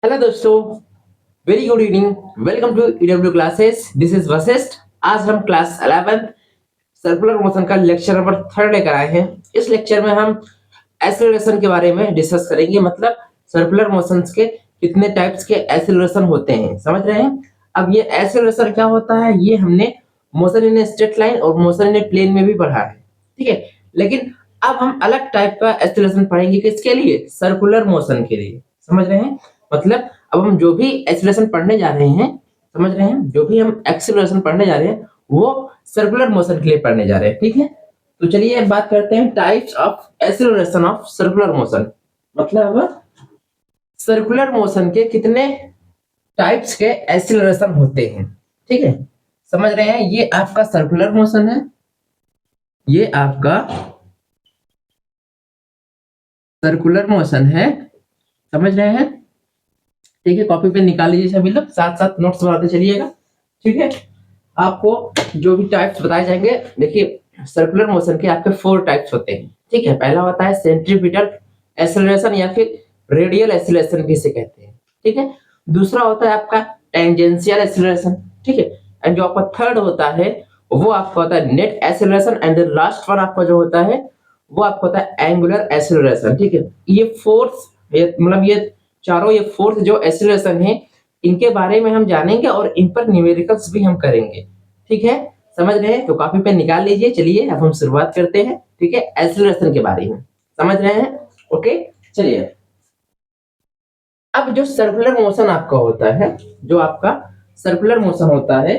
Hello दोस्तों, very good evening. Welcome to EW classes. This is Vashishth. आज हम class 11 circular motion का lecture number 3 लेकर आए हैं। इस लेक्चर में हम एक्सेलरेशन के बारे में डिस्कस करेंगे। मतलब सर्कुलर मोशंस के कितने टाइप्स के एक्सेलरेशन होते हैं, समझ रहे हैं। अब ये एक्सेलरेशन क्या होता है, ये हमने मोशन इन स्ट्रेट लाइन और मोशन इन प्लेन में भी पढ़ा है, ठीक है। लेकिन अब हम अलग टाइप का एक्सेलरेशन पढ़ेंगे, किसके लिए? सर्कुलर मोशन के लिए, समझ रहे हैं। मतलब अब हम जो भी एक्सेलरेशन पढ़ने जा रहे हैं, समझ रहे हैं, जो भी हम एक्सेलरेशन पढ़ने जा रहे हैं वो सर्कुलर मोशन के लिए पढ़ने जा रहे हैं, ठीक है। तो चलिए बात करते हैं types of acceleration of circular motion. मतलब सर्कुलर मोशन के कितने टाइप्स के एक्सेलरेशन होते हैं, ठीक है। समझ रहे हैं, ये आपका सर्कुलर मोशन है, ये आपका सर्कुलर मोशन है, समझ रहे हैं। ठीक है, कॉपी पे निकाल लीजिए सभी लोग, साथ साथ नोट्स बनाते चलिएगा, ठीक है। आपको जो भी टाइप्स बताए जाएंगे, देखिए सर्कुलर मोशन के आपके 4 टाइप्स होते हैं, ठीक है। पहला होता है सेंट्रीपिटल एक्सेलरेशन या फिर रेडियल एक्सेलरेशन भी इसे कहते हैं, ठीक है। दूसरा होता है आपका टेंजेंशियल एक्सेलरेशन, ठीक है। एंड जो आपका थर्ड होता है वो आपका होता है net acceleration. And the last one आपका जो होता है वो आपका होता है एंगुलर एक्सेलरेशन, ठीक है। ये फोर्थ, मतलब ये चारों, ये फोर्थ जो एक्सेलरेशन है, इनके बारे में हम जानेंगे और इन पर न्यूमेरिकल्स भी हम करेंगे, ठीक है। समझ रहे हैं, तो कॉपी पे निकाल लीजिए। चलिए अब हम शुरुआत करते हैं, ठीक है, एक्सेलरेशन के बारे में, समझ रहे हैं। ओके, चलिए। अब जो सर्कुलर मोशन आपका होता है, जो आपका सर्कुलर मोशन होता है,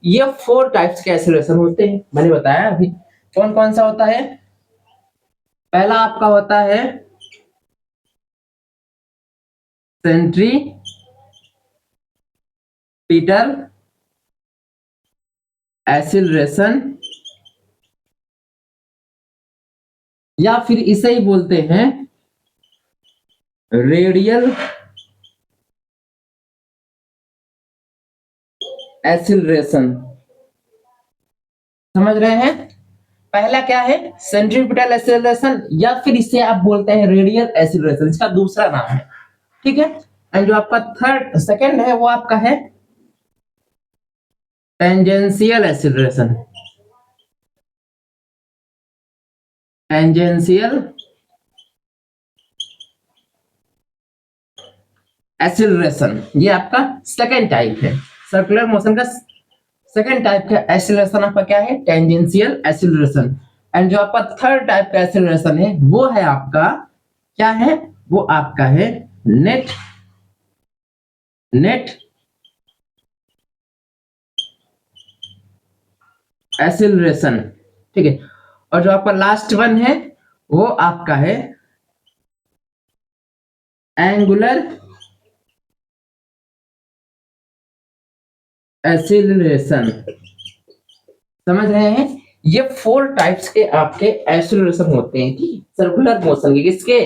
ये 4 टाइप्स के एक्सेलरेशन होते हैं, मैंने बताया अभी। कौन कौन सा होता है? पहला आपका होता है सेंट्रीपिटल एक्सेलरेशन, या फिर इसे ही बोलते हैं रेडियल एक्सेलरेशन, समझ रहे हैं। पहला क्या है? सेंट्रीपिटल एक्सेलरेशन, या फिर इसे आप बोलते हैं रेडियल एक्सेलरेशन, इसका दूसरा नाम है, ठीक है। एंड जो आपका थर्ड सेकंड है वो आपका है टेंजेंशियल एक्सेलरेशन, टेंजेंशियल एक्सेलरेशन, ये आपका सेकंड टाइप है। सर्कुलर मोशन का सेकंड टाइप का एक्सेलरेशन आपका क्या है? Tangential acceleration. एंड जो आपका थर्ड टाइप का एक्सेलरेशन है वो है आपका क्या है? वो आपका है नेट नेट एक्सेलरेशन, ठीक है। और जो आपका लास्ट वन है वो आपका है एंगुलर एक्सेलरेशन, समझ रहे हैं। ये 4 टाइप्स के आपके एक्सेलरेशन होते हैं, ठीक है, सर्कुलर मोशन के। किसके?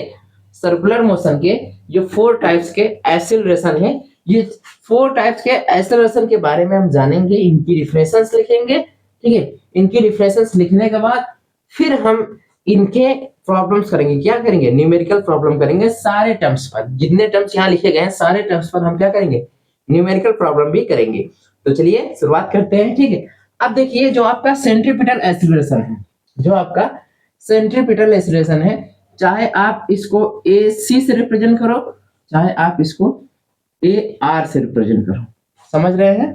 सर्कुलर मोशन के। ये 4 टाइप्स के एक्सेलरेशन है। ये 4 टाइप्स के एक्सेलरेशन के बारे में हम जानेंगे, इनकी डिफिनेशंस लिखेंगे, ठीक है। इनकी डिफिनेशंस लिखने के बाद फिर हम इनके प्रॉब्लम्स करेंगे। क्या करेंगे? न्यूमेरिकल प्रॉब्लम करेंगे। सारे टर्म्स पर, जितने टर्म्स यहाँ लिखे गए हैं सारे टर्म्स पर हम क्या करेंगे? न्यूमेरिकल प्रॉब्लम भी करेंगे। तो चलिए शुरुआत करते हैं, ठीक है। अब देखिए जो आपका सेंट्रीपिटल एक्सेलरेशन है, जो आपका सेंट्रीपिटल एक्सेलरेशन है, चाहे आप इसको ए सी से रिप्रेजेंट करो, चाहे आप इसको ए आर से रिप्रेजेंट करो, समझ रहे हैं।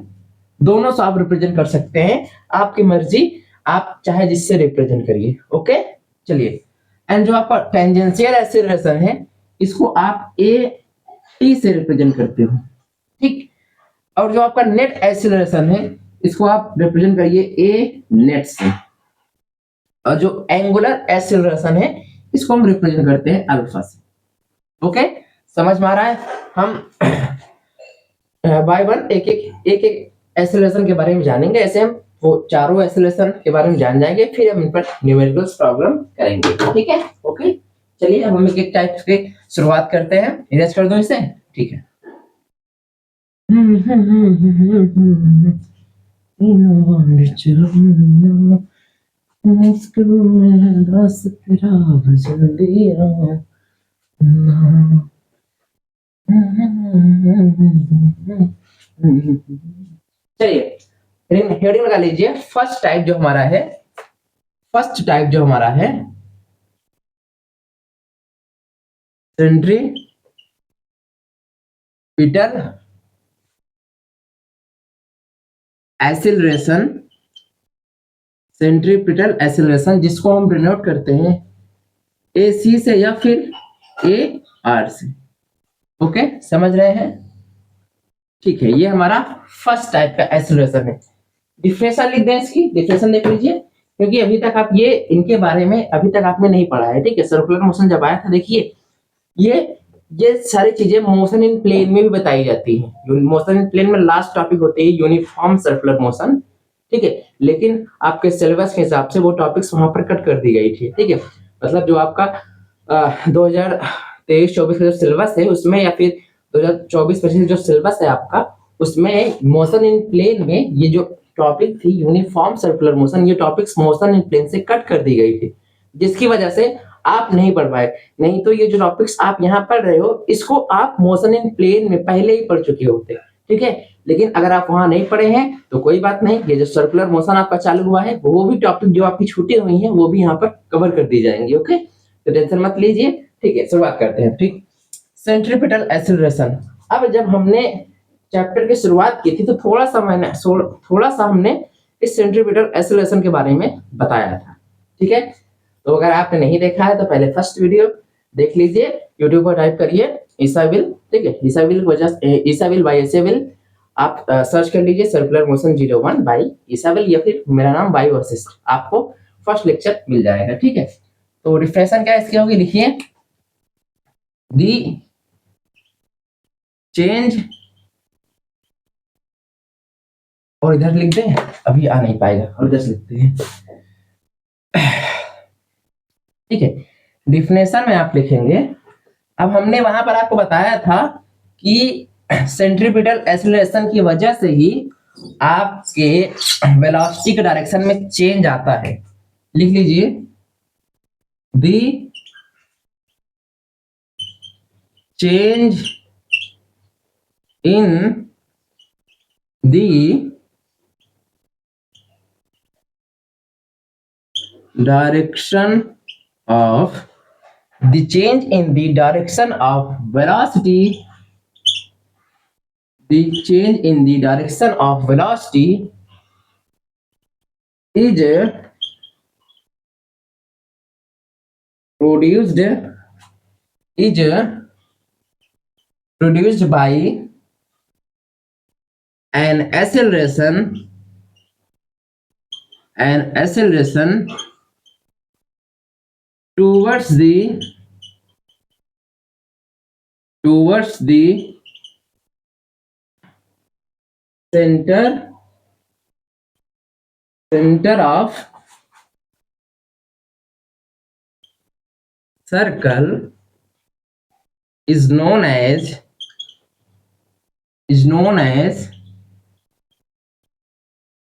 दोनों से आप रिप्रेजेंट कर सकते हैं, आपकी मर्जी, आप चाहे जिससे रिप्रेजेंट करिए। ओके, चलिए। एंड जो आपका टेंजेंशियल एक्सेलरेशन है, इसको आप ए टी से रिप्रेजेंट करते हो, ठीक। और जो आपका नेट एक्सेलरेशन है, इसको आप रिप्रेजेंट करिए ए नेट से। और जो एंगुलर एक्सेलरेशन है, इसको हम रिप्रेजेंट करते हैं अल्फा से। ओके, समझ में आ रहा है। हम बाय वन एक एक एक्सेलरेशन के बारे में जानेंगे। ऐसे हम वो चारों एक्सेलरेशन के बारे में जान जाएंगे, फिर हम इन पर न्यूमेरिकल्स प्रॉब्लम करेंगे, ठीक है। ओके, चलिए अब हम एक टाइप से शुरुआत करते हैं। इरेज कर दो इसे, ठीक है। चलिए हेडिंग लगा लीजिए। फर्स्ट टाइप जो हमारा है, फर्स्ट टाइप जो हमारा है सेंट्रीपिटल एक्सीलरेशन, सेंट्रीपिटल एक्सीलरेशन जिसको हम डिनोट करते हैं ए सी से या फिर ए आर से। ओके, समझ रहे हैं? ठीक है, ये हमारा फर्स्ट टाइप का एक्सीलरेशन है। डिफिनेशन लिख दें इसकी, डिफिनेशन देख लीजिए, क्योंकि अभी तक आप ये इनके बारे में अभी तक आपने नहीं पढ़ा है। ठीक है, सर्कुलर मोशन जब आया था, देखिए ये सारी चीजें मोशन इन प्लेन में भी बताई जाती है। मोशन इन प्लेन में लास्ट टॉपिक होते हैं यूनिफॉर्म सर्कुलर मोशन। ठीक है, लेकिन आपके सिलेबस के हिसाब से वो टॉपिक्स वहां पर कट कर दी गई थी। ठीक है, मतलब जो आपका 2023-24 का जो सिलेबस है उसमें, या फिर 2024-25 जो सिलेबस है आपका, उसमें मोशन इन प्लेन में ये जो टॉपिक थी यूनिफॉर्म सर्कुलर मोशन, ये टॉपिक्स मोशन इन प्लेन से कट कर दी गई थी, जिसकी वजह से आप नहीं पढ़ पाए। नहीं तो ये जो टॉपिक्स आप यहाँ पढ़ रहे हो, इसको आप मोशन इन प्लेन में पहले ही पढ़ चुके होते। ठीक है, लेकिन अगर आप वहां नहीं पढ़े हैं तो कोई बात नहीं, ये जो सर्कुलर मोशन आपका चालू हुआ है वो भी टॉपिक जो आपकी छूटी हुई है वो भी यहाँ पर कवर कर दी जाएंगी। ओके, तो टेंशन मत लीजिए। ठीक है, शुरुआत करते हैं। ठीक, सेंट्रीपिटल एक्सीलरेशन। अब जब हमने चैप्टर की शुरुआत की थी तो थोड़ा सा हमने इस सेंट्रीपिटल एक्सीलरेशन के बारे में बताया था। ठीक है, तो अगर आपने नहीं देखा है तो पहले फर्स्ट वीडियो देख लीजिए, यूट्यूब पर टाइप करिए ईसाविल। ठीक है, ईसाविल बाय एसेविल आप सर्च कर लीजिए, सर्कुलर मोशन 01 बाय ईसाविल, या फिर मेरा नाम बायो असिस्ट, आपको फर्स्ट लेक्चर मिल जाएगा। ठीक है, तो रिफ्रेशन क्या इसकी होगी, लिखिए दी चेंज, और इधर लिख दें, अभी आ नहीं पाएगा, और इधर लिखते हैं। ठीक है, डिफिनेशन में आप लिखेंगे, अब हमने वहां पर आपको बताया था कि सेंट्रीपिटल एक्सीलरेशन की वजह से ही आपके वेलोसिटी के डायरेक्शन में चेंज आता है। लिख लीजिए, the change in the direction of the change in the direction of velocity, the change in the direction of velocity is produced by an acceleration towards the center of circle is known as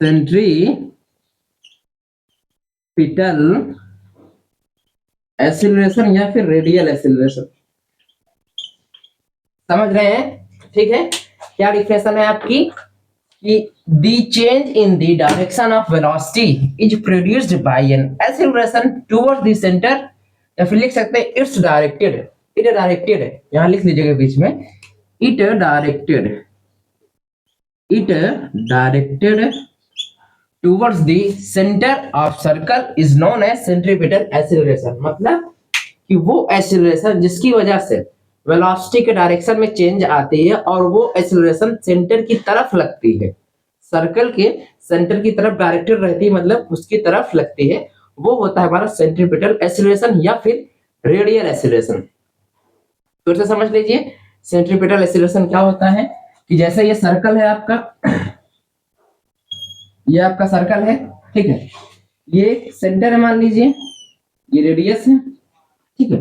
centripetal acceleration या फिर radial acceleration. समझ रहे हैं? ठीक है, क्या definition है आपकी कि the change in the direction of velocity is produced by an acceleration towards the centre, या फिर लिख सकते हैं इट्स डायरेक्टेड, है, यहां लिख लीजिएगा बीच में, it directed towards the center of circle is known as centripetal acceleration। मतलब कि वो एक्सीलरेशन जिसकी वजह से वेलोसिटी के डायरेक्शन में चेंज आती है और वो एक्सीलरेशन सेंटर की तरफ लगती है, सर्कल के सेंटर की तरफ डायरेक्टेड रहती है, मतलब उसकी तरफ लगती है, वो होता है हमारा सेंट्रीपिटल एक्सीलरेशन या फिर रेडियल एक्सीलरेशन। फिर से समझ लीजिए, सेंट्रीपिटल एक्सीलरेशन क्या होता है कि जैसे ये सर्कल है आपका, ये आपका सर्कल है, ठीक है, ये सेंटर है मान लीजिए, ये रेडियस है, ठीक है,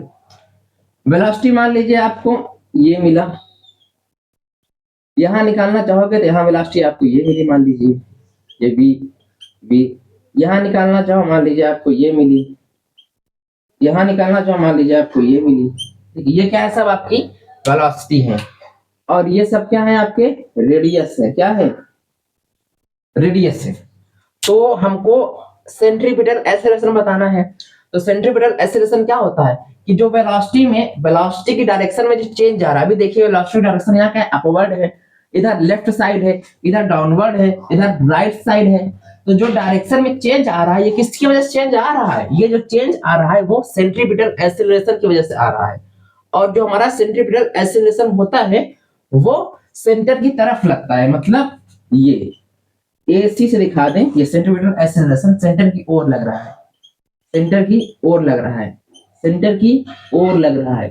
वेलोसिटी मान लीजिए आपको ये मिला, यहां निकालना चाहोगे तो यहां वेलोसिटी आपको ये मिली मान लीजिए, ये v, यहां निकालना चाहो मान लीजिए आपको ये मिली, यहां निकालना चाहो मान लीजिए आपको ये मिली, ठीक है, ये क्या है, सब आपकी वेलोसिटी है। और ये सब क्या है आपके रेडियस है, क्या है रेडियस है। तो हमको सेंट्रीपिटल एक्सेलरेशन बताना है। तो सेंट्रीपिटल एक्सेलरेशन क्या होता है कि जो वेलोसिटी की डायरेक्शन में जो चेंज आ रहा है, अभी देखिए वेलोसिटी डायरेक्शन यहाँ क्या है, अपवर्ड है, इधर लेफ्ट साइड है, इधर डाउनवर्ड है, इधर राइट साइड है। तो जो डायरेक्शन में चेंज आ रहा है ये किसकी वजह से चेंज आ रहा है, ये जो चेंज आ रहा है वो सेंट्रीपिटल एक्सेलरेशन की वजह से आ रहा है। और जो हमारा सेंट्रीपिटल एक्सेलरेशन होता है वो सेंटर की तरफ लगता है, मतलब ये AC से दिखा दें, ये सेंट्रीपिटल एक्सेलरेशन सेंटर की ओर लग रहा है, सेंटर की ओर लग रहा है, सेंटर की ओर लग रहा है,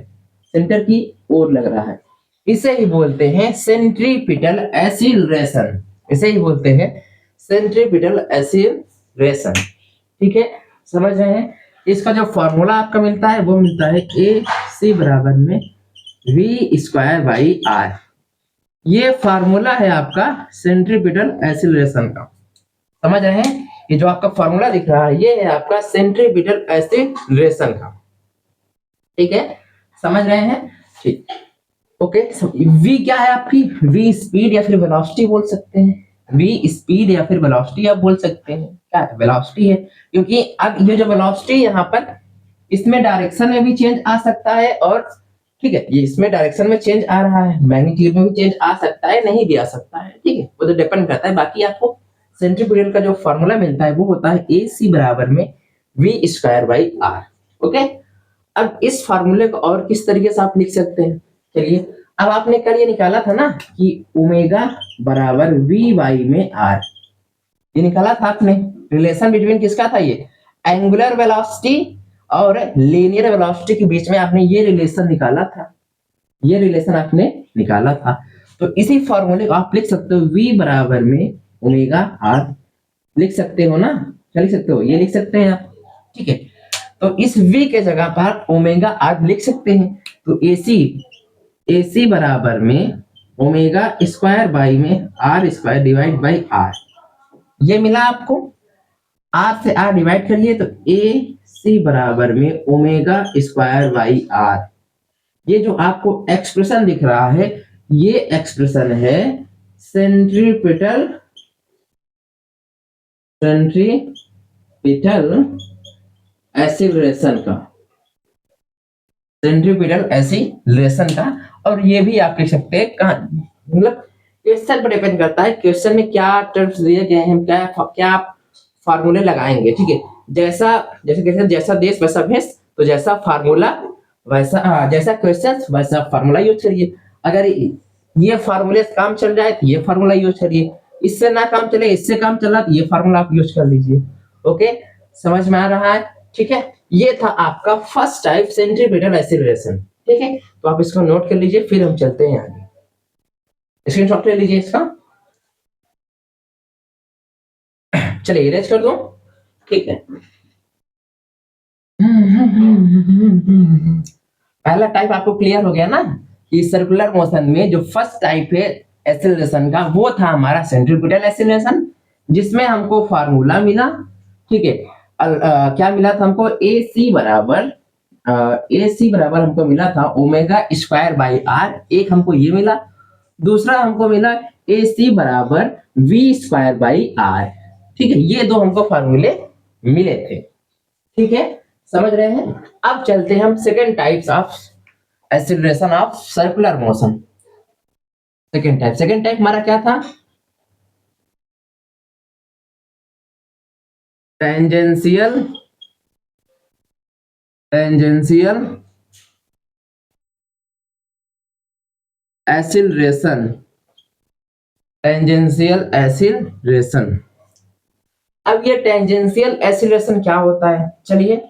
सेंटर की ओर लग रहा है। इसे ही बोलते हैं सेंट्रीपिटल एक्सीलरेशन, इसे ही बोलते हैं सेंट्रीपिटल एक्सीलरेशन। ठीक है, समझ रहे हैं। इसका जो फॉर्मूला आपका मिलता है वो मिलता है AC बराबर में V²/R। ये फार्मूला है आपका सेंट्रीपिटल एक्सीलरेशन का, समझ रहे हैं। ये जो आपका फार्मूला दिख रहा है ये है आपका सेंट्रीपिटल एक्सीलरेशन का। ठीक है, समझ रहे हैं। ठीक, ओके। V क्या है आपकी, V स्पीड या फिर वेलोसिटी बोल सकते हैं, V स्पीड या फिर वेलोसिटी आप बोल सकते हैं। क्या है, वेलोसिटी है, क्योंकि अब ये जो वेलोसिटी यहाँ पर इसमें डायरेक्शन में भी चेंज आ सकता है, और ठीक है ये इसमें डायरेक्शन में चेंज आ रहा है, मैग्नीट्यूड में भी चेंज आ सकता है, नहीं भी आ सकता है। ठीक है, वो तो डिपेंड करता है। बाकी आपको सेंट्रीपिटल का जो फॉर्मूला मिलता है वो होता है AC बराबर में V²/R। ओके, अब इस फार्मूले को और किस तरीके से आप लिख सकते हैं, चलिए। अब आपने कल ये निकाला था ना कि ओमेगा बराबर V/R, ये निकाला था आपने। रिलेशन बिटवीन किसका था, ये एंगुलर वेलोसिटी और लीनियर वेलोसिटी के बीच में आपने ये रिलेशन निकाला था, ये रिलेशन आपने निकाला था। तो इसी फॉर्मूले को आप लिख सकते हो V बराबर में ओमेगा R, लिख सकते हो ना, क्या लिख सकते हो, ये लिख सकते हैं आप। ठीक है, तो इस V के जगह पर ओमेगा R लिख सकते हैं। तो AC बराबर में ओमेगा² में R² डिवाइड बाई R, ये मिला आपको। R से R डिवाइड कर लिए तो AC बराबर में ओमेगा² बाई R। ये जो आपको एक्सप्रेशन दिख रहा है ये एक्सप्रेशन है सेंट्रीपिटल एक्सीलरेशन का, सेंट्रीपिटल एक्सीलरेशन का। और ये भी आप लिख सकते हैं कहाँ, मतलब क्वेश्चन पर डिपेंड करता है, क्वेश्चन में क्या टर्म्स दिए गए हैं, क्या क्या आप फार्मूले लगाएंगे। ठीक है, जैसा जैसे कहते जैसा देश वैसा भेष, तो जैसा फार्मूला वैसा जैसा क्वेश्चन वैसा फार्मूला यूज करिए। अगर ये फार्मूले से काम चल जाए तो ये फार्मूला यूज करिए, इससे ना काम चले इससे काम चला तो ये फार्मूला आप यूज कर लीजिए। ओके, समझ में आ रहा है। ठीक है, ये था आपका फर्स्ट टाइप सेंट्रीपिटल एक्सीलरेशन। ठीक है, तो आप इसको नोट कर लीजिए, फिर हम चलते हैं आगे। स्क्रीनशॉट ले लीजिए इसका, चलिए इरेज कर दो। ठीक है, पहला टाइप आपको क्लियर हो गया ना कि सर्कुलर मोशन में जो फर्स्ट टाइप है एक्सेलरेशन का वो था हमारा सेंट्रीपिटल एक्सेलरेशन, जिसमें हमको फार्मूला मिला। ठीक है, क्या मिला था हमको, AC बराबर हमको मिला था ओमेगा² बाई R, एक हमको ये मिला। दूसरा हमको मिला AC बराबर V²/R। ठीक है, ये दो हमको फार्मूले मिले थे। ठीक है, समझ रहे हैं। अब चलते हैं हम second types of acceleration of circular motion. Second type हमारा क्या था, टेंजेंशियल एक्सीलरेशन, टेंजेंशियल एक्सीलरेशन। अब ये टेंजेंशियल एक्सीलरेशन क्या होता है, चलिए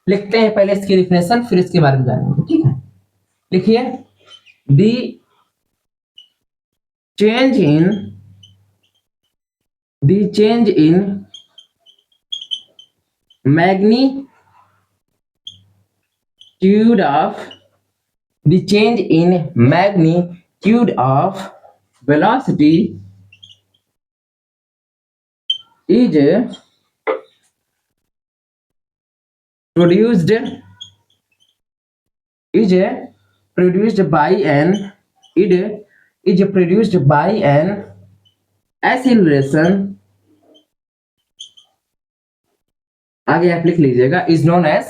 लिखते हैं पहले इसकी डिफिनेशन, फिर इसके बारे में जानेंगे। ठीक है, लिखिए, the change in magnitude of the change in magnitude of velocity is produced by an is produced by an acceleration, आगे आप लिख लीजिएगा, is known as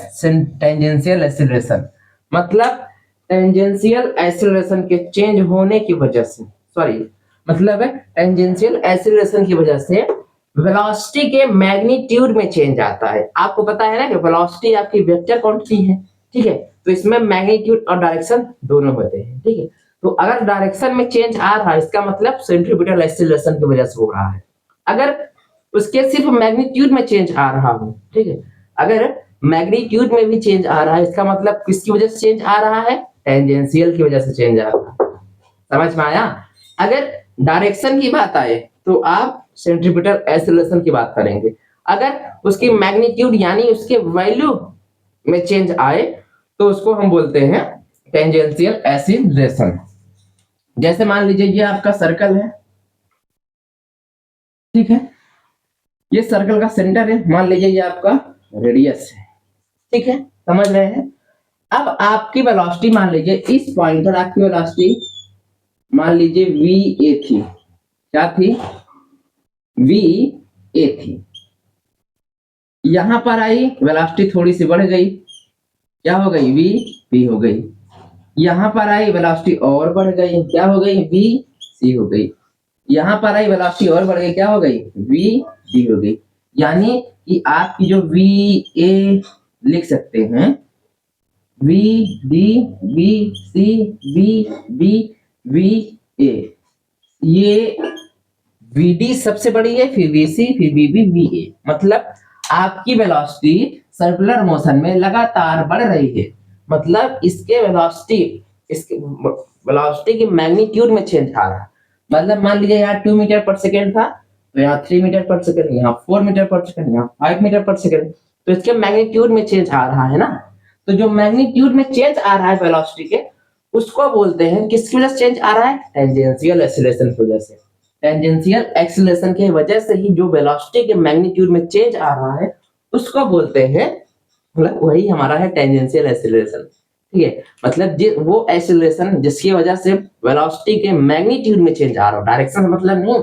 tangential acceleration. मतलब टेंजेंशियल एक्सीलरेशन के चेंज होने की वजह से, सॉरी, मतलब टेंजेंशियल एक्सीलरेशन की वजह से वेलोसिटी के मैग्नीट्यूड में चेंज आता है। आपको पता है ना कि वेलोसिटी आपकी वेक्टर क्वांटिटी है, ठीक है, तो इसमें मैग्नीट्यूड और डायरेक्शन दोनों होते हैं, ठीक है। तो अगर डायरेक्शन में चेंज आ रहा है, इसका मतलब सेंट्रीपिटल एक्सीलरेशन की वजह से हो रहा है। अगर उसके सिर्फ मैग्नीट्यूड में चेंज आ रहा हो, ठीक है, अगर मैग्नीट्यूड में भी चेंज आ रहा है, इसका मतलब किसकी वजह से चेंज आ रहा है, टेंजेंशियल की वजह से चेंज आ रहा है। समझ में आया? अगर डायरेक्शन की बात आए तो आप सेंट्रीपिटल एक्सीलरेशन की बात करेंगे। अगर उसकी मैग्नीट्यूड यानी उसके वैल्यू में चेंज आए तो उसको हम बोलते हैं टेंजेंशियल एक्सीलरेशन। जैसे मान लीजिए ये आपका सर्कल है, ठीक है, ये सर्कल का सेंटर है, मान लीजिए ये आपका रेडियस है, ठीक है, समझ रहे हैं। अब आपकी वेलोसिटी मान लीजिए इस पॉइंट पर आपकी वेलोसिटी मान लीजिए वी ए थी, क्या थी, वी ए थी। यहां पर आई वेलोसिटी थोड़ी सी बढ़ गई, क्या हो गई, वी बी हो गई। यहां पर आई वेलोसिटी और बढ़ गई, क्या हो गई, वी सी हो गई। यहां पर आई वेलोसिटी और बढ़ गई, क्या हो गई, वी डी हो गई। यानी कि आपकी जो वी ए लिख सकते हैं, V D V C V B V A, ये वी डी सबसे बड़ी है, फिर वी सी, फिर वी बी, वी ए। मतलब आपकी वेलोसिटी सर्कुलर मोशन में लगातार बढ़ रही है। मतलब इसके वेलोसिटी की मैग्नीट्यूड में चेंज आ रहा है। मतलब मान लीजिए यहाँ 2 मीटर पर सेकेंड था, तो यहाँ 3 मीटर पर सेकेंड, यहाँ 4 मीटर पर सेकेंड, यहाँ 5 मीटर पर सेकेंड, तो इसके मैग्नीट्यूड में चेंज आ रहा है ना। तो जो मैग्नीट्यूड में चेंज आ रहा है वेलोसिटी के, उसको बोलते हैं, किसकी वजह से चेंज आ रहा है, टेंजेंशियल एक्सीलरेशन की वजह से। टेंजेंशियल एक्सीलरेशन की वजह से ही जो वेलोसिटी के मैग्नीट्यूड में चेंज आ रहा है उसको बोलते हैं, मतलब वही हमारा है टेंजेंशियल एक्सीलरेशन, ठीक है। मतलब वो एक्सीलरेशन जिसकी वजह से वेलोसिटी के मैग्नीट्यूड में चेंज आ रहा हो, डायरेक्शन मतलब नहीं,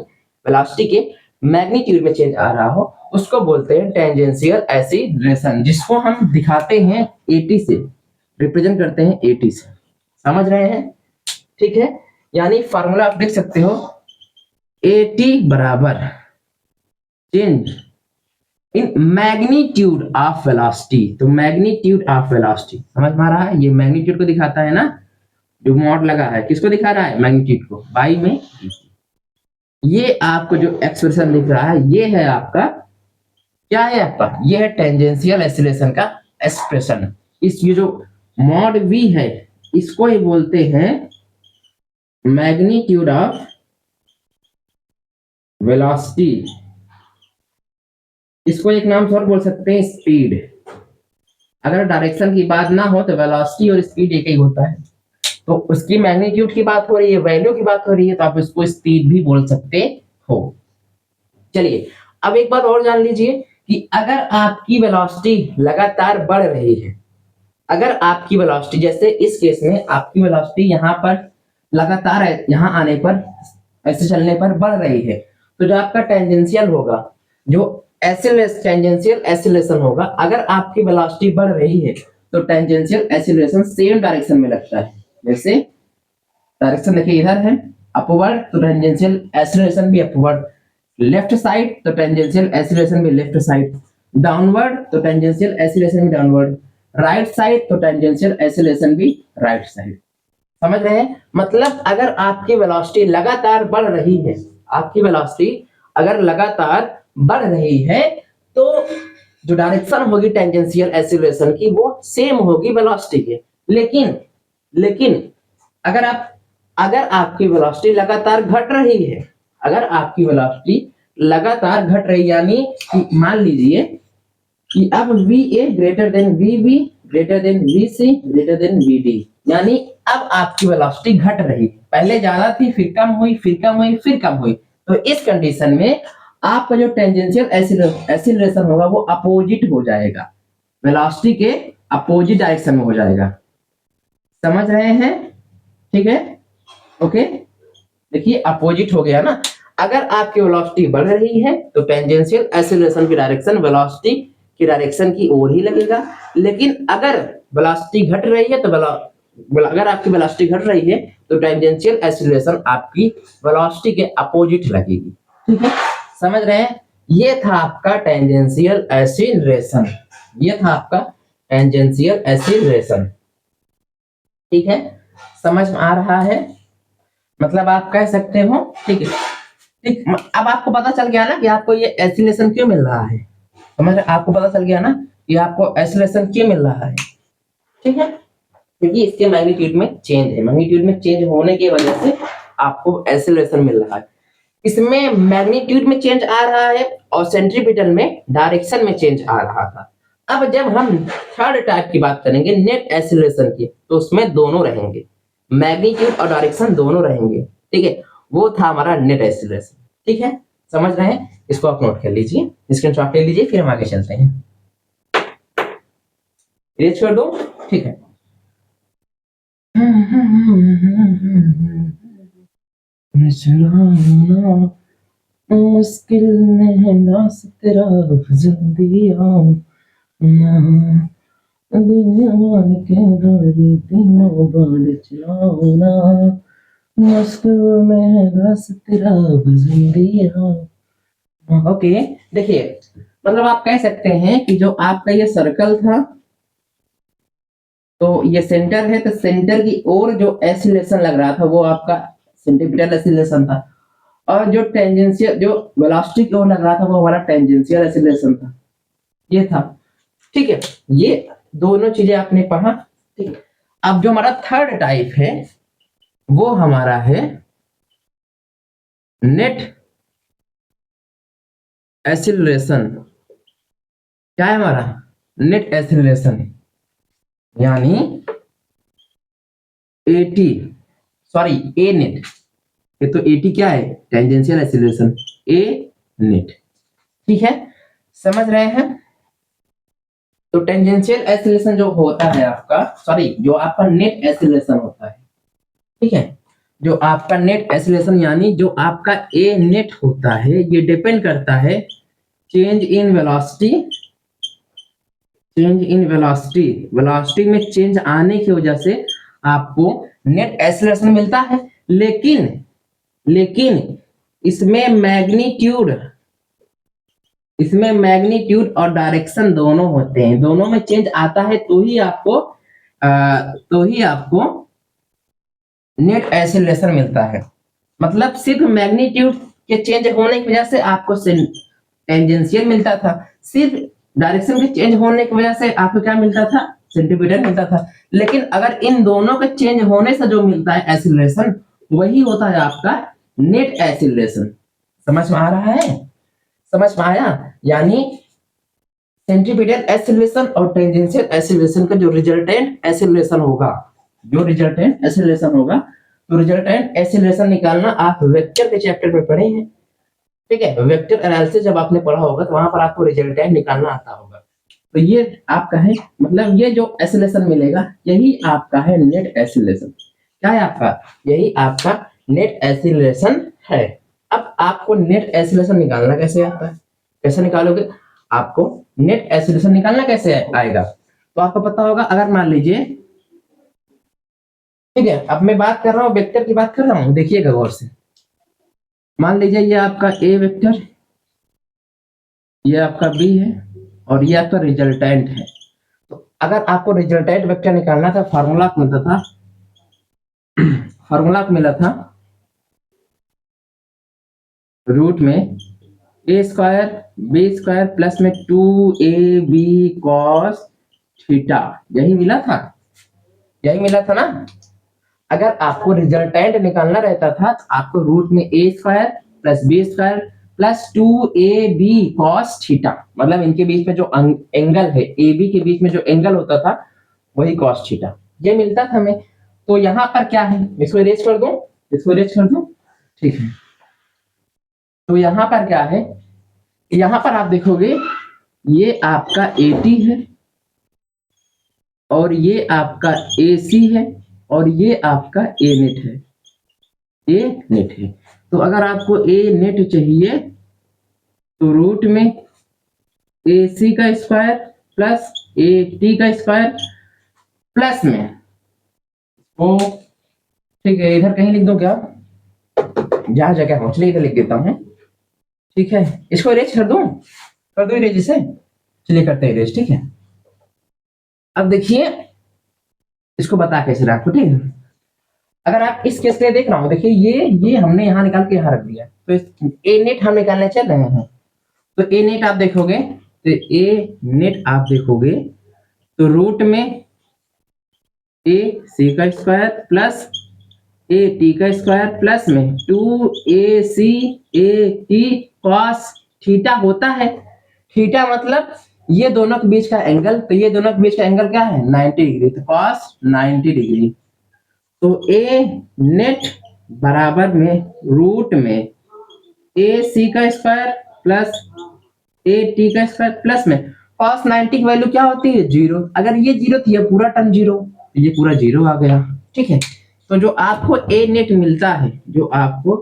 वेलोसिटी के मैग्नीट्यूड में चेंज आ रहा हो, उसको बोलते हैं टेंजेंशियल एक्सीलरेशन, जिसको हम दिखाते हैं एटी से, रिप्रेजेंट करते हैं एटी से। समझ रहे हैं? ठीक है, यानी फार्मूला आप देख सकते हो, एटी बराबर change in magnitude of velocity. तो मैग्नीट्यूड ऑफ वेलोसिटी समझ में आ रहा है, ये मैग्नीट्यूड को दिखाता है ना, जो मॉड लगा है किसको दिखा रहा है, मैग्नीट्यूड को, बाई में। ये आपको जो एक्सप्रेशन दिख रहा है ये है आपका, क्या है आपका, ये है टेंजेंशियल एक्सीलरेशन का एक्सप्रेशन। इस ये जो मॉड वी है इसको ही बोलते हैं मैग्नीट्यूड ऑफ वेलोसिटी। इसको एक नाम से और बोल सकते हैं स्पीड। अगर डायरेक्शन की बात ना हो तो वेलोसिटी और स्पीड एक ही होता है। तो उसकी मैग्नीट्यूड की बात हो रही है, वैल्यू की बात हो रही है, तो आप इसको स्पीड भी बोल सकते हो। चलिए अब एक बात और जान लीजिए कि अगर आपकी वेलोसिटी लगातार बढ़ रही है, अगर आपकी वेलोसिटी जैसे इस केस में आपकी वेलोसिटी यहाँ पर लगातार यहाँ आने पर, ऐसे चलने पर बढ़ रही है, तो जो आपका टेंजेंशियल होगा, जो टेंजेंशियल एक्सीलरेशन होगा, अगर आपकी वेलोसिटी बढ़ रही है तो टेंजेंशियल एक्सीलरेशन सेम डायरेक्शन में लगता है। जैसे डायरेक्शन देखिए इधर है अपवर्ड, तो टेंजेंशियल एक्सीलरेशन भी अपवर्ड, लेफ्ट साइड तो टेंजेंशियल एक्सीलरेशन भी लेफ्ट साइड, डाउनवर्ड तो टेंजेंशियल एक्सीलरेशन भी डाउनवर्ड, राइट साइड तो टेंजेंशियल एक्सीलरेशन भी राइट साइड। समझ रहे हैं? मतलब अगर आपकी वेलोसिटी लगातार बढ़ रही है, आपकी वेलोसिटी अगर लगातार बढ़ रही है तो जो डायरेक्शन होगी टेंजेंशियल एक्सीलरेशन की वो सेम होगी वेलोसिटी के। लेकिन अगर आपकी वेलोसिटी लगातार घट रही है, अगर आपकी वेलोसिटी लगातार घट रही, यानी कि मान लीजिए कि अब V A greater than V B greater than V C greater than V D, यानी अब आपकी वेलोसिटी घट रही, पहले ज्यादा थी फिर कम हुई फिर कम हुई फिर कम हुई। तो इस कंडीशन में आपका जो टेंजेंशियल एक्सीलरेशन होगा वो अपोजिट हो जाएगा, वेलोसिटी के अपोजिट डायरेक्शन में हो जाएगा। समझ रहे हैं? ठीक है, ओके। देखिए अपोजिट हो गया ना। अगर आपकी वेलोसिटी बढ़ रही है तो टेंजेंशियल एक्सीलरेशन की डायरेक्शन वेलोसिटी की डायरेक्शन की ओर ही लगेगा, लेकिन अगर वेलोसिटी घट रही है तो अगर आपकी वेलोसिटी घट रही है तो टेंजेंशियल एक्सीलरेशन आपकी वेलोसिटी के अपोजिट लगेगी। ठीक है, समझ रहे हैं? ये था आपका टेंजेंशियल एक्सीलरेशन, ये था आपका टेंजेंशियल एक्सीलरेशन। ठीक है, समझ में आ रहा है? मतलब आप कह सकते हो, ठीक है, ठीक। अब आपको पता चल गया ना कि आपको ये एक्सीलरेशन क्यों मिल रहा है। समझ रहे? आपको पता चल गया ना कि आपको एक्सीलरेशन क्यों मिल रहा है। ठीक है, क्योंकि इसके मैग्नीट्यूड में चेंज है, मैग्नीट्यूड में चेंज होने की वजह से आपको एक्सीलरेशन मिल रहा है। इसमें मैग्नीट्यूड में चेंज आ रहा है और सेंट्रीपिटल में डायरेक्शन में चेंज आ रहा था। अब जब हम थर्ड टाइप की बात करेंगे नेट एक्सीलरेशन की, तो उसमें दोनों रहेंगे, मैग्नीट्यूड और डायरेक्शन दोनों रहेंगे। ठीक है, वो था हमारा नेट एक्सीलरेशन। ठीक है, समझ रहे हैं? इसको आप नोट कर लीजिए, स्क्रीनशॉट ले लीजिए, फिर हम आगे चलते हैं। इरेज कर दो। ठीक है, मुश्किल में दास तेरा फजल दिया के दौरी तीनों बाढ़ चलाना, मुश्किल में दास तेरा फजल दिया। ओके, देखिए मतलब आप कह सकते हैं कि जो आपका ये सर्कल था तो ये सेंटर है, तो सेंटर की ओर जो एक्सीलरेशन लग रहा था वो आपका सेंटीमीटर एक्सीलरेशन था, और जो टेंजेंशियल जो वेलोसिटी की ओर लग रहा था वो हमारा टेंजेंशियल एक्सीलरेशन था, ये था। ठीक है, ये दोनों चीजें आपने पढ़ा। ठीक है, अब जो हमारा थर्ड टाइप है वो हमारा है नेट एक्सीलरेशन। क्या है हमारा? नेट एक्सीलरेशन, यानी एटी, सॉरी ए नेट। ये तो एटी क्या है? टेंजेंशियल एक्सीलरेशन, ए नेट। ठीक है, समझ रहे हैं? तो टेंजेंशियल एक्सीलरेशन जो होता है आपका, सॉरी जो आपका नेट एक्सीलरेशन होता है, ठीक है, जो आपका नेट एक्सीलरेशन यानी जो आपका ए नेट होता है, ये डिपेंड करता है change in velocity, change in velocity, velocity में चेंज आने की वजह से आपको नेट एक्सीलरेशन मिलता है। लेकिन इसमें मैग्नीट्यूड और डायरेक्शन दोनों होते हैं, दोनों में चेंज आता है तो ही आपको नेट एक्सीलरेशन मिलता है। मतलब सिर्फ मैग्नीट्यूड के चेंज होने की वजह से आपको टेंजेंशियल मिलता था, सिर्फ डायरेक्शन के चेंज होने की वजह से आपको क्या मिलता था? सेंटीमीटर मिलता था। लेकिन अगर इन दोनों के चेंज होने से जो मिलता है एक्सीलरेशन, वही होता है आपका नेट एक्सीलरेशन। समझ में आ रहा है? समझ में आया? यानी सेंटीमीटर एक्सीलरेशन और टेंजेंशियल एक्सीलरेशन का जो रिजल्टेंट एक्सीलरेशन होगा, तो रिजल्टेंट एक्सीलरेशन निकालना आप वेक्टर के चैप्टर में पढ़े हैं। ठीक है, वेक्टर एनालिसिस जब आपने पढ़ा होगा तो वहां पर आपको रिजल्टेंट निकालना आता होगा। तो ये आपका है, मतलब ये जो एक्सीलरेशन मिलेगा यही आपका है नेट एक्सीलरेशन। क्या है आपका? यही आपका नेट एक्सीलरेशन है। अब आपको नेट एक्सीलरेशन निकालना कैसे आता है? कैसे निकालोगे? आपको नेट एक्सीलरेशन निकालना कैसे आएगा? तो आपको पता होगा, अगर मान लीजिए, ठीक है, अब मैं बात कर रहा हूँ वेक्टर की बात कर रहा हूँ, देखिएगा गौर से। मान लीजिए ये आपका ए वेक्टर, ये आपका बी है और ये आपका रिजल्टेंट है। तो अगर आपको रिजल्टेंट वेक्टर निकालना था, फार्मूला मिला था रूट में A square B square plus में 2ab cos थीटा, यही मिला था ना। अगर आपको रिजल्टेंट निकालना रहता था तो आपको रूट में A square plus B square plus 2ab cos theta, मतलब इनके बीच में जो एंगल है, ए बी के बीच में जो एंगल होता था वही cos थीटा, ये मिलता था हमें। तो यहाँ पर क्या है? इसको इरेज कर दूं, ठीक है। तो यहाँ पर क्या है? यहाँ पर आप देखोगे ये आपका एटी है और ये आपका AC है और ये आपका ए नेट है। ए नेट है। तो अगर आपको ए नेट चाहिए तो रूट में ए सी का स्क्वायर प्लस ए टी का स्क्वायर प्लस में ओ, ठीक है, इधर कहीं लिख दो क्या, जहां जगह हो, चलिए इधर लिख देता हूँ, ठीक है। इसको इरेज कर दो इरेज इसे, चलिए करते हैं इरेज, ठीक है। अब देखिए इसको बता कैसे रखो, ठीक है। अगर आप इस केस के लिए देख रहा हूं, देखिए ये हमने यहाँ निकाल के यहाँ रख दिया, तो ए नेट हम निकालने चल रहे हैं। तो ए नेट आप देखोगे, तो ए नेट आप देखोगे तो रूट में ए सी का स्क्वायर प्लस ए टी का स्क्वायर प्लस में 2ac A T cos theta होता है। थीटा मतलब ये दोनों के बीच का एंगल, तो ये दोनों के बीच का एंगल क्या है 90 डिग्री, तो कॉस 90 डिग्री। तो ए नेट बराबर में रूट में ए सी का स्क्वायर प्लस ए टी का स्क्वायर प्लस में कॉस 90 की वैल्यू क्या होती है 0। अगर ये 0 थी, ये पूरा टर्म 0, ये पूरा 0 आ गया, ठीक है। तो जो आपको ए नेट मिलता है, जो आपको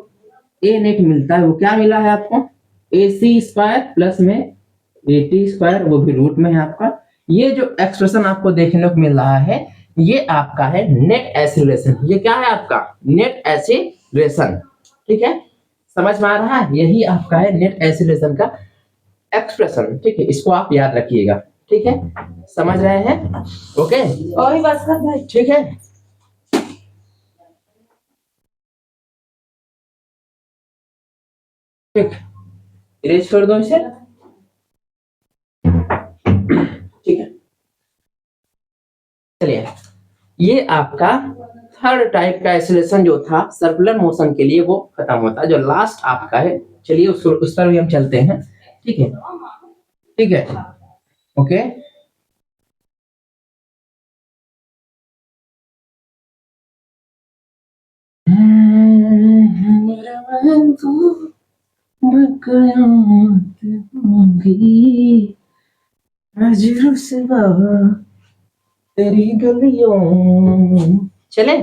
ए नेट मिलता है वो क्या मिला है आपको, ए सी स्क्वायर प्लस में ए टी स्क्वायर, वो भी रूट में है आपका। ये जो एक्सप्रेशन आपको देखने को मिल रहा है ये आपका है नेट एक्सीलरेशन। ये क्या है आपका नेट एक्सीलरेशन, ठीक है, समझ में आ रहा है, यही आपका है नेट एक्सीलरेशन का एक्सप्रेशन, ठीक है। इसको आप याद रखिएगा, ठीक है, समझ रहे हैं, ओके, और बस भाई, ठीक है। ठीक, इरेज कर दो इसे, ठीक है। चलिए ये आपका थर्ड टाइप का एक्सीलरेशन जो था सर्कुलर मोशन के लिए वो खत्म होता है। जो लास्ट आपका है, चलिए उस पर भी हम चलते हैं, ठीक है, ठीक है, ओके। तेरी गलियों, चले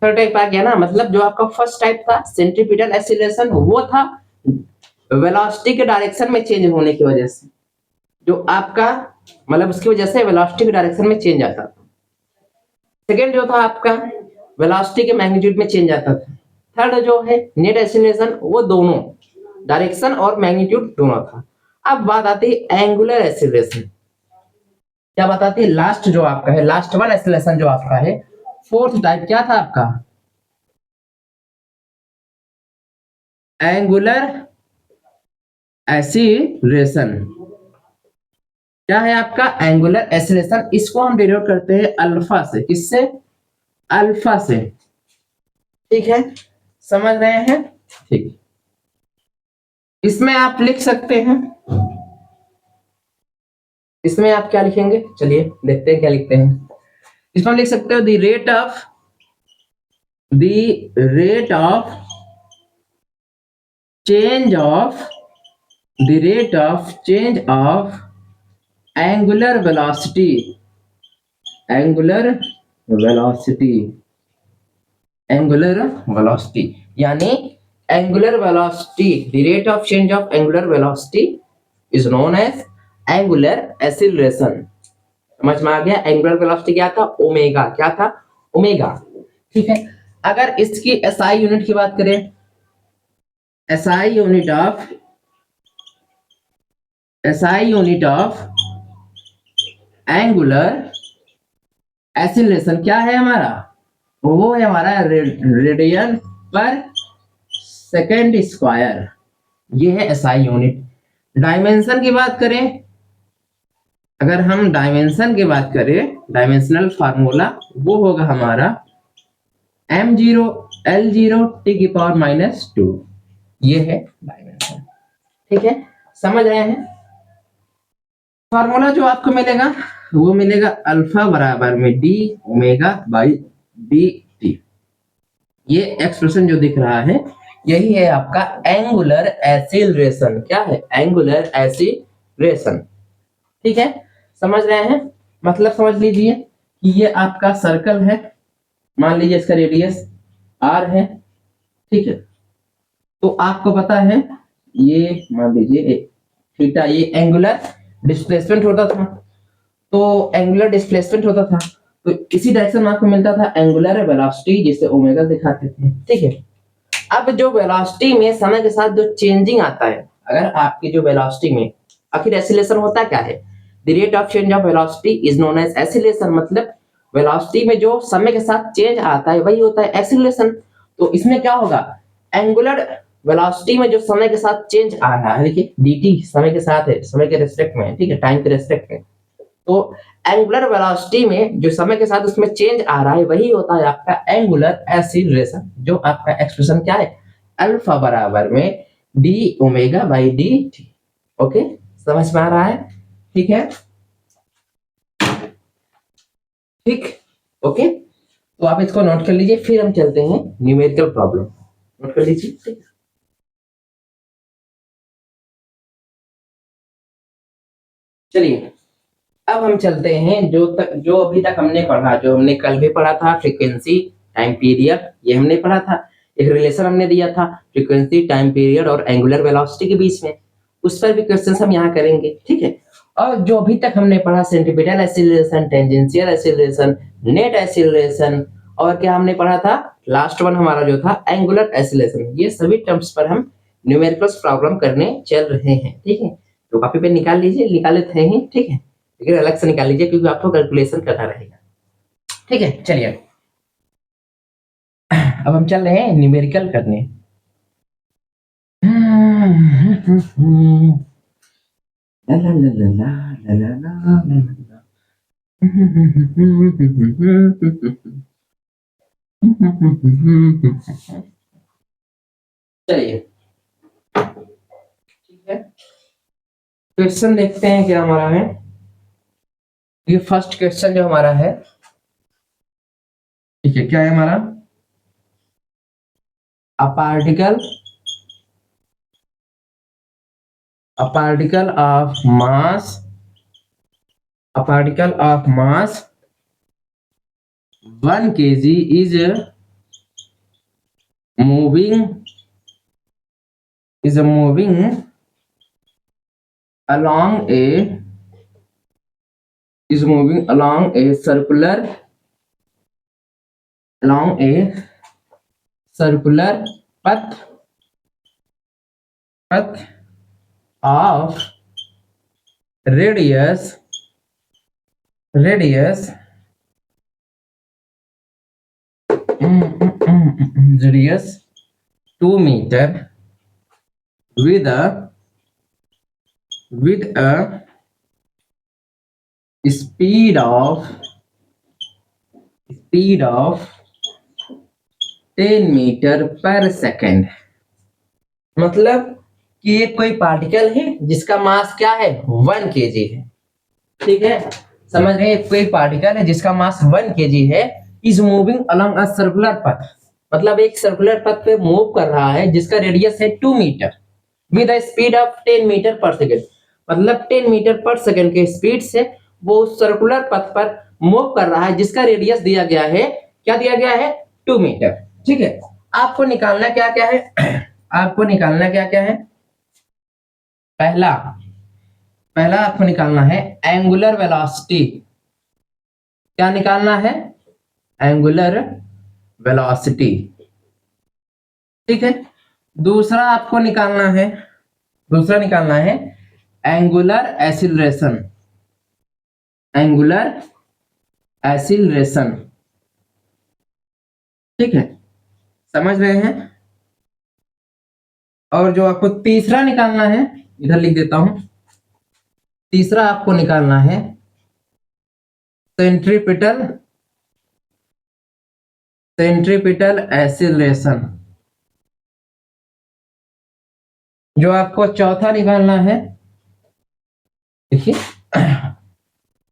थर्ड टाइप आ गया ना, मतलब जो आपका फर्स्ट टाइप था सेंट्रीपिटल एक्सीलरेशन, वो था वेलोसिटी के डायरेक्शन में चेंज होने की वजह से, जो आपका मतलब उसकी वजह से वेलोसिटी के डायरेक्शन में चेंज आता था। सेकेंड जो था आपका वेलोसिटी के मैग्नीट्यूड में चेंज आता था। थर्ड जो है नेट एक्सीलरेशन, वो दोनों डायरेक्शन और मैग्नीट्यूड दोनों था। अब बात आती है एंगुलर एक्सीलरेशन, क्या बताती है, लास्ट जो आपका है, लास्ट वन एक्सीलरेशन जो आपका है, फोर्थ टाइप क्या था आपका, एंगुलर एक्सीलरेशन। क्या है आपका एंगुलर एक्सीलरेशन, इसको हम डिनोट करते हैं अल्फा से, किससे, अल्फा से, ठीक है, समझ रहे हैं, ठीक। इसमें आप लिख सकते हैं, इसमें आप क्या लिखेंगे, चलिए देखते हैं क्या लिखते हैं। इसमें लिख सकते हो the rate of change of angular velocity, यानी angular velocity, the rate of change of angular velocity is known as angular acceleration. समझ में आ गया, एंगुलर वेलोसिटी क्या था, ओमेगा, क्या था, ओमेगा, ठीक है। अगर इसकी एसआई यूनिट की बात करें, SI unit of angular acceleration क्या है हमारा, वो है हमारा रेडियन पर सेकेंड स्क्वायर, ये है एसआई यूनिट। डायमेंशन की बात करें, अगर हम डायमेंशन की बात करें, डायमेंशनल फार्मूला वो होगा हमारा m0 L0 t की पावर -2, ये है डायमेंशन, ठीक है, समझ रहे हैं। फार्मूला जो आपको मिलेगा वो मिलेगा अल्फा बराबर में d ओमेगा बाई dt। ये एक्सप्रेशन जो दिख रहा है यही है आपका एंगुलर एक्सीलरेशन, क्या है, एंगुलर एक्सीलरेशन, ठीक है, समझ रहे हैं। मतलब समझ लीजिए कि ये आपका सर्कल है, मान लीजिए इसका रेडियस r है, ठीक है। तो आपको पता है ये मान लीजिए थीटा, ये एंगुलर डिस्प्लेसमेंट होता था, तो एंगुलर डिस्प्लेसमेंट होता था, तो इसी डायरेक्शन में आपको मिलता था एंगुलर वेलोसिटी, जिसे ओमेगा दिखाते थे। ठीक है। अब जो वेलोसिटी में समय के साथ जो चेंजिंग आता है, अगर आपकी जो वेलोसिटी में आखिर एसिलेशन होता क्या है, the rate of change of velocity is known as acceleration, मतलब वेलोसिटी में जो समय के साथ चेंज आता है वही होता है एक्सीलरेशन। तो इसमें क्या होगा, एंगुलर वेलोसिटी में जो समय के साथ चेंज आ रहा है, देखिए dt समय के साथ है, समय के रेस्पेक्ट में, ठीक है, टाइम के रेस्पेक्ट में, तो एंगुलर वेलोसिटी में जो समय के साथ उसमें चेंज आ रहा है वही होता है आपका एंगुलर एक्सीलरेशन, जो आपका एक्सप्रेशन क्या है, अल्फा बराबर में D omega by D T. Okay, समझ में आ रहा है? ठीक है, ठीक, ओके। तो आप इसको नोट कर लीजिए, फिर हम चलते हैं न्यूमेरिकल प्रॉब्लम। नोट कर लीजिए, ठीक है। चलिए अब हम चलते हैं जो अभी तक हमने पढ़ा, जो हमने कल भी पढ़ा था, फ्रीक्वेंसी टाइम पीरियड, ये हमने पढ़ा था। एक रिलेशन हमने दिया था फ्रीक्वेंसी टाइम पीरियड और एंगुलर वेलोसिटी के बीच में, उस पर भी क्वेश्चंस हम यहाँ करेंगे। ठीक है। और जो अभी तक हमने पढ़ा centripetal acceleration, tangential acceleration, net acceleration, और क्या हमने पढ़ा था, लास्ट वन हमारा जो था एंगुलर एक्सीलरेशन, ये सभी टर्म्स पर हम न्यूमेरिकल्स प्रॉब्लम करने चल रहे हैं। ठीक है, तो कॉपी पे निकाल लीजिए, निकाल लेते हैं। ठीक है, लेकिन अलग से निकाल लीजिए क्योंकि आपको कैलकुलेशन करना रहेगा। ठीक है, चलिए अब हम चल रहे हैं न्यूमेरिकल करने। चलिए ठीक है, क्वेश्चन देखते हैं क्या हमारा है। ये फर्स्ट क्वेश्चन जो हमारा है, ठीक है, क्या है हमारा, a particle of mass, a particle of mass 1 kg is moving along a circular path of radius 2 meter with a speed of 10 metre per second. मतलब कि ये कोई पार्टिकल है जिसका मास क्या है, 1 kg है। ठीक है, समझ रहे हैं, कोई पार्टिकल है जिसका मास 1 kg है, is moving along a circular पथ, मतलब एक सर्कुलर पथ पे मूव कर रहा है जिसका रेडियस है 2 metre with a speed of 10 metre per second, मतलब 10 मीटर पर सेकेंड के स्पीड से वो उस सर्कुलर पथ पर मूव कर रहा है जिसका रेडियस दिया गया है, क्या दिया गया है, 2 मीटर। ठीक है, आपको निकालना क्या क्या है, आपको निकालना क्या क्या है, पहला आपको निकालना है एंगुलर वेलोसिटी। क्या निकालना है, एंगुलर वेलोसिटी। ठीक है, दूसरा आपको निकालना है, एंगुलर एक्सीलरेशन। ठीक है, समझ रहे हैं। और जो आपको तीसरा निकालना है, इधर लिख देता हूं, तीसरा आपको निकालना है सेंट्रीपिटल एक्सीलरेशन। जो आपको चौथा निकालना है, देखिए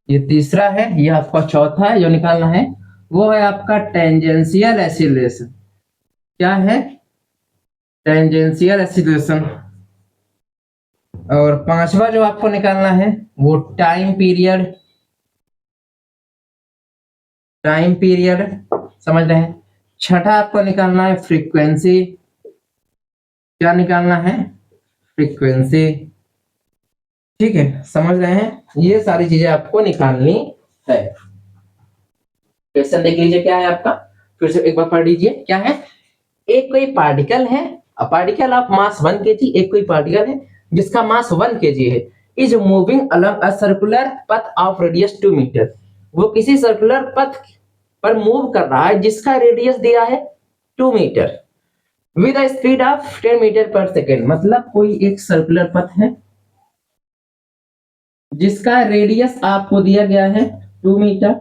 ये तीसरा है, ये आपका चौथा है, जो निकालना है वो है आपका टेंजेंशियल एक्सीलरेशन। क्या है, टेंजेंशियल एक्सीलरेशन। और पांचवा जो आपको निकालना है वो टाइम पीरियड, समझ रहे हैं। छठा आपको निकालना है फ्रीक्वेंसी, क्या निकालना है, फ्रीक्वेंसी। ठीक है, समझ रहे हैं, ये सारी चीजें आपको निकालनी है। क्वेश्चन देख लीजिए क्या है आपका, फिर से एक बार पढ़ लीजिए क्या है। एक कोई पार्टिकल है, a particle of mass 1 kg, एक कोई पार्टिकल है जिसका मास 1 kg है, is moving along a circular path of radius 2 metre. वो किसी सर्कुलर पथ पर मूव कर रहा है जिसका रेडियस दिया है 2 metre, with a speed of 10 metre per second. मतलब कोई एक सर्कुलर पथ है जिसका रेडियस आपको दिया गया है 2 मीटर,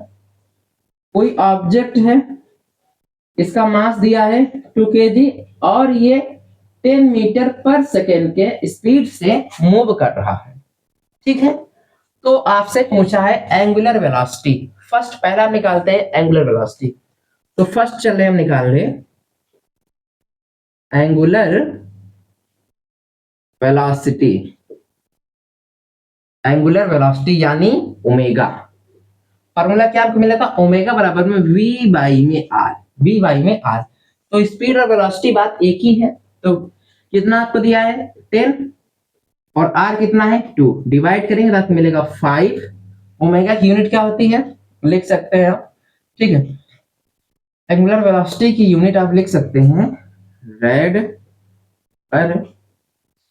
कोई ऑब्जेक्ट है, इसका मास दिया है 2 kg, और ये 10 मीटर पर सेकेंड के स्पीड से मूव कर रहा है। ठीक है, तो आपसे पूछा है एंगुलर वेलोसिटी। फर्स्ट पहला हम निकालते हैं एंगुलर वेलोसिटी। तो फर्स्ट चले हम निकाल रहे एंगुलर वेलोसिटी। एंगुलर वेलोसिटी यानी ओमेगा। फॉर्मूला क्या आपको मिला था, ओमेगा बराबर में v बाई में r, v बाई में r। तो स्पीड और वेलोसिटी बात एक ही है। तो कितना आपको दिया है 10 और r कितना है 2, डिवाइड करेंगे तो आपको मिलेगा 5। ओमेगा की यूनिट क्या होती है, लिख सकते हैं आप। ठीक है, एंगुलर वेलोसिटी की यूनिट आप लिख सकते हैं रेड पर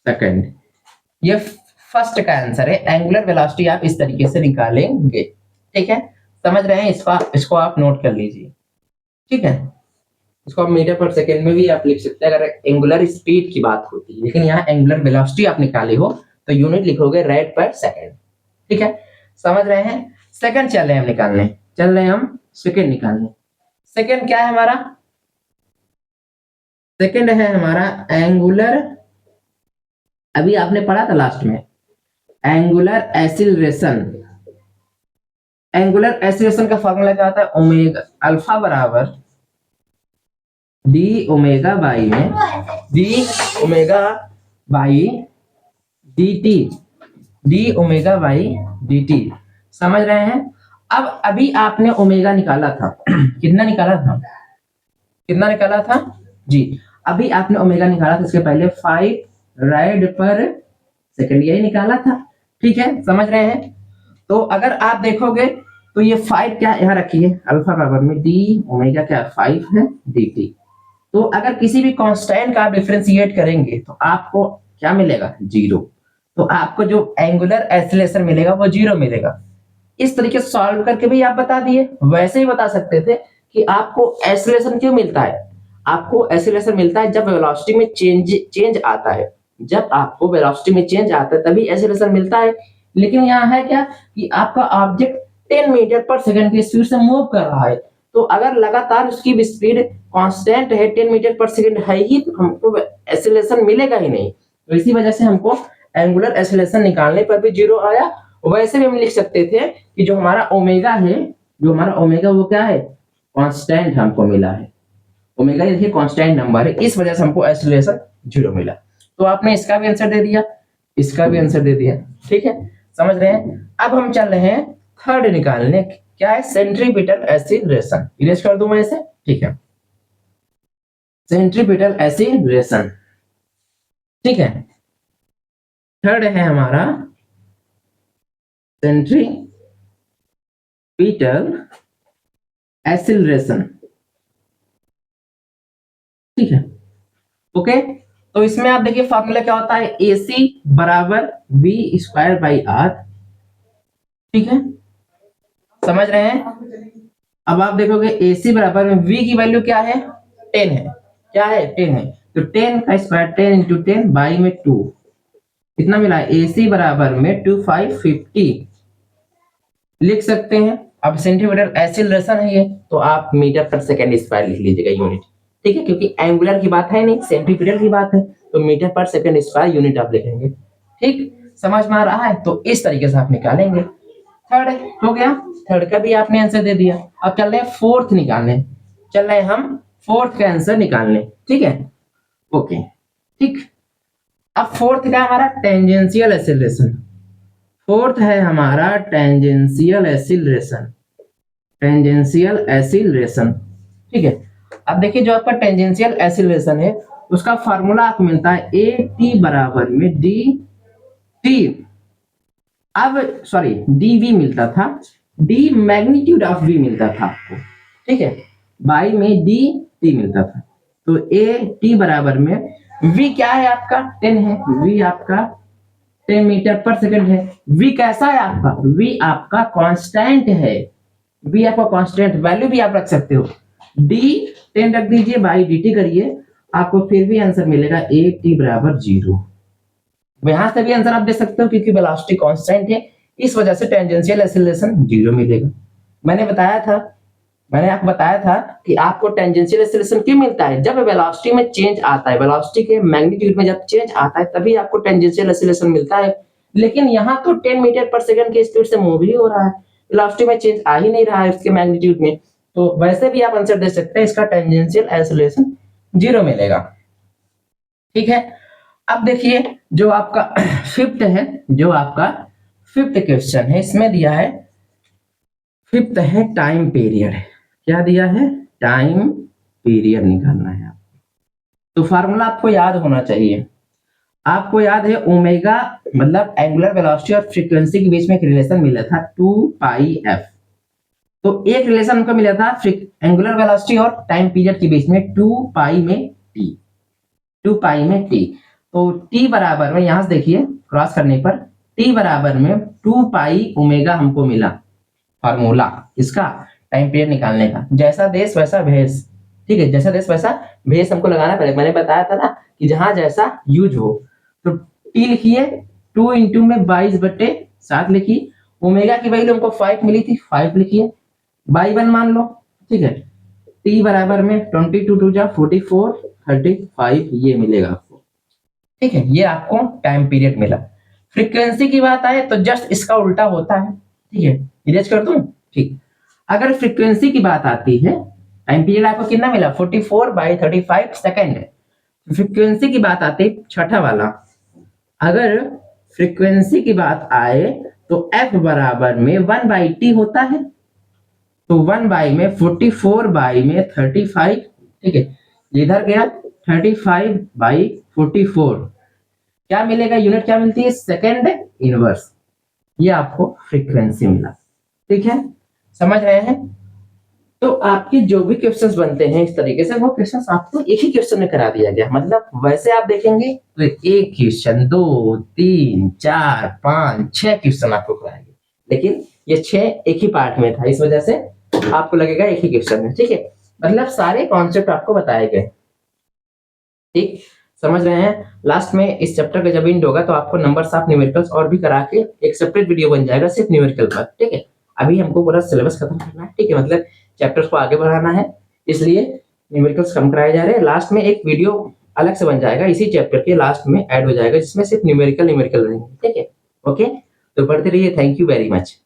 सेकंड। ये फर्स्ट का आंसर है, एंगुलर वेलोसिटी आप इस तरीके से निकालेंगे। ठीक है, समझ रहे हैं, इसको आप नोट कर लीजिए। ठीक है, इसको आप मीटर पर सेकेंड में भी आप लिख सकते हैं अगर एंगुलर स्पीड की बात होती है, लेकिन यहाँ एंगुलर वेलोसिटी आप निकाले हो तो यूनिट लिखोगे रेड पर सेकेंड। ठीक है, समझ रहे हैं। सेकंड चल रहे हैं हम निकालने, चल रहे हैं हम सेकंड निकालने। सेकंड क्या है हमारा, सेकंड है हमारा एंगुलर, अभी आपने पढ़ा था लास्ट में, एंगुलर एक्सीलरेशन। एंगुलर एक्सीलरेशन का फॉर्मूला क्या होता है, ओमेगा अल्फा बराबर डी ओमेगा बाई में D omega by D T, D omega by D T. समझ रहे हैं। अब अभी आपने ओमेगा निकाला था कितना निकाला था, कितना निकाला था जी, अभी आपने ओमेगा निकाला था, इसके पहले 5 राइड पर सेकंड यही निकाला था। ठीक है, समझ रहे हैं। तो अगर आप देखोगे तो ये 5 क्या यहाँ रखिए, अल्फा बराबर में डी ओमेगा क्या 5 है डी टी। तो अगर किसी भी कांस्टेंट का आप डिफरेंशिएट करेंगे तो आपको क्या मिलेगा, 0। तो आपको जो एंगुलर एक्सीलरेशन मिलेगा वो 0 मिलेगा। इस तरीके से सॉल्व करके भी आप बता दिए। वैसे ही बता सकते थे कि आपको एक्सीलरेशन क्यों मिलता है, आपको एक्सीलरेशन मिलता है जब वेलोसिटी में चेंज आता है, जब आपको वेलोसिटी में चेंज आता है तभी एक्सीलरेशन मिलता है। लेकिन यहाँ है क्या कि आपका ऑब्जेक्ट 10 मीटर पर सेकंड की स्पीड से मूव कर रहा है, तो अगर लगातार उसकी स्पीड कांस्टेंट है 10 मीटर पर सेकंड है ही, तो हमको एक्सीलरेशन मिलेगा ही नहीं। तो इसी वजह से हमको एंगुलर एक्सीलरेशन निकालने पर भी 0 आया। वैसे भी हम लिख सकते थे कि जो हमारा ओमेगा है, जो हमारा ओमेगा वो क्या है, कांस्टेंट हमको मिला है। ओमेगा देखिए कांस्टेंट नंबर है, इस वजह से हमको एक्सीलरेशन 0 मिला। तो आपने इसका भी आंसर दे दिया, इसका भी आंसर दे दिया। ठीक है, समझ रहे हैं। अब हम चल रहे हैं थर्ड निकालने, क्या है, सेंट्रीपिटल एक्सीलरेशन। इरेज कर दूं मैं इसे, ठीक है, सेंट्रीपिटल एक्सीलरेशन। ठीक है, थर्ड है हमारा सेंट्रीपिटल एक्सीलरेशन। ठीक है, ओके। तो इसमें आप देखिए फॉर्मूला क्या होता है, AC बराबर V स्क्वायर बाई R। ठीक है, समझ रहे हैं। अब आप देखोगे AC बराबर में V की वैल्यू क्या है, 10 है, क्या है 10 है, तो 10 का स्क्वायर 10 इंटू 10 बाई में 2, कितना मिला, AC बराबर में 2550 लिख सकते हैं। अब सेंटीमीटर एक्सीलरेशन है ये, तो आप मीटर पर सेकंड स्क्वायर लिख लीजिएगा यूनिट। ठीक है, क्योंकि एंगुलर की बात है नहीं, सेंटीमीटर की बात है, तो मीटर पर सेकंड स्क्वायर यूनिट आप लिखेंगे। ठीक, समझ में आ रहा है। तो इस तरीके से आप निकालेंगे। थर्ड हो गया, थर्ड का भी आपने आंसर दे दिया। अब चल रहे हैं फोर्थ निकालने, चल रहे हैं हम फोर्थ का आंसर निकालने। ठीक है, ओके, ठीक। अब फोर्थ का हमारा टेंजेंशियल एक्सीलरेशन। फोर्थ है हमारा टेंजेंशियल एक्सीलरेशन, टेंजेंशियल एक्सीलरेशन। ठीक है, अब देखिए जो आपका टेंजेंशियल एक्सीलरेशन है उसका फार्मूला आपको मिलता है ए टी बराबर में डी टी, अब सॉरी डी वी मिलता था, डी मैग्नीट्यूड ऑफ वी मिलता था आपको, ठीक है, बाई में डी टी मिलता था। तो ए टी बराबर में वी क्या है आपका 10 है, वी आपका 10 मीटर पर सेकंड है। वी कैसा है आपका, वी आपका कांस्टेंट है, वी आपका कांस्टेंट वैल्यू भी आप रख सकते हो, डी 10 रख दीजिए बाई डी टी करिए, आपको फिर भी आंसर मिलेगा ए टी बराबर 0। यहां से भी आंसर आप दे सकते हो क्योंकि वेलोसिटी कांस्टेंट है, इस वजह से टेंजेंशियल एक्सीलरेशन 0 मिलेगा। मैंने आपको बताया था कि आपको टेंजेंशियल एक्सीलरेशन क्यों मिलता है, जब वेलोसिटी में चेंज आता है, वेलोसिटी के मैग्नीट्यूड में जब चेंज आता है तभी आपको टेंजेंशियल एक्सीलरेशन मिलता है। लेकिन यहाँ तो 10 मीटर पर सेकंड की स्पीड से मूव ही हो रहा है, वेलोसिटी में चेंज आ ही नहीं रहा है उसके मैग्नीट्यूड में, तो वैसे भी आप आंसर दे सकते हैं, इसका टेंजेंशियल एक्सीलरेशन 0 मिलेगा। ठीक है, अब देखिए जो आपका फिफ्थ है, जो आपका फिफ्थ क्वेश्चन है, इसमें दिया है फिफ्थ है टाइम पीरियड। क्या दिया है, टाइम पीरियड निकालना है आपको। तो फार्मूला आपको याद होना चाहिए, आपको याद है ओमेगा मतलब एंगुलर वेलोसिटी और फ्रीक्वेंसी के बीच में एक रिलेशन मिला था 2 पाई एफ। तो एक रिलेशन हमको मिला था एंगुलर वेलोसिटी और टाइम पीरियड के बीच में 2 पाई में टी, 2 पाई में टी। तो टी बराबर में यहां से देखिए क्रॉस करने पर टी बराबर में 2 पाई ओमेगा हमको मिला, फार्मूला इसका टाइम पीरियड निकालने का। जैसा देश वैसा भेष, ठीक है, जैसा देश वैसा भेष हमको लगाना पड़ेगा। मैंने बताया था ना कि जहां जैसा यूज हो, तो टी लिखिए 2 इंटू में 22/7 लिखिए, ओमेगा की वैल्यू हमको 5 मिली थी, 5 लिखिए, बाई 1 मान लो, ठीक है। टी बराबर में 22 2 जा 44 35 ये मिलेगा आपको, ठीक है, ये आपको टाइम पीरियड मिला। फ्रीक्वेंसी की बात आए तो जस्ट इसका उल्टा होता है, ठीक है, इरेज कर दूं, ठीक। अगर फ्रीक्वेंसी की बात आती है, टाइम पीरियड आपको कितना मिला 44/35 सेकेंड है। फ्रीक्वेंसी की बात आती है छठा वाला, अगर फ्रीक्वेंसी की बात आए तो f बराबर में 1/t होता है, तो 1 में 44/35, ठीक है, इधर गया 35/44, क्या मिलेगा, यूनिट क्या मिलती है, सेकेंड इनवर्स, ये आपको फ्रीक्वेंसी मिला। ठीक है, समझ रहे हैं। तो आपके जो भी क्वेश्चंस बनते हैं इस तरीके से, वो क्वेश्चंस आपको एक ही क्वेश्चन में करा दिया गया, मतलब वैसे आप देखेंगे तो एक क्वेश्चन 2 3 4 5 6 क्वेश्चन आपको कराएंगे, लेकिन ये 6 एक ही पार्ट में था, इस वजह से आपको लगेगा एक ही क्वेश्चन है, ठीक है, मतलब सारे कॉन्सेप्ट आपको बताए गए। ठीक, समझ रहे हैं। लास्ट में इस चैप्टर का जब एंड होगा तो आपको नंबर्स ऑफ न्यूमेरिकल्स और भी करा के एक सेपरेट वीडियो बन जाएगा सिर्फ न्यूमेरिकल पर, ठीक है। अभी हमको पूरा सिलेबस खत्म करना है, ठीक है, मतलब चैप्टर्स को आगे बढ़ाना है, इसलिए न्यूमेरिकल्स कम कराए जा रहे हैं। लास्ट में एक वीडियो अलग से बन जाएगा, इसी चैप्टर के लास्ट में ऐड हो जाएगा, जिसमें सिर्फ न्यूमेरिकल रहेंगे, ठीक है, ओके। तो पढ़ते रहिए, थैंक यू वेरी मच।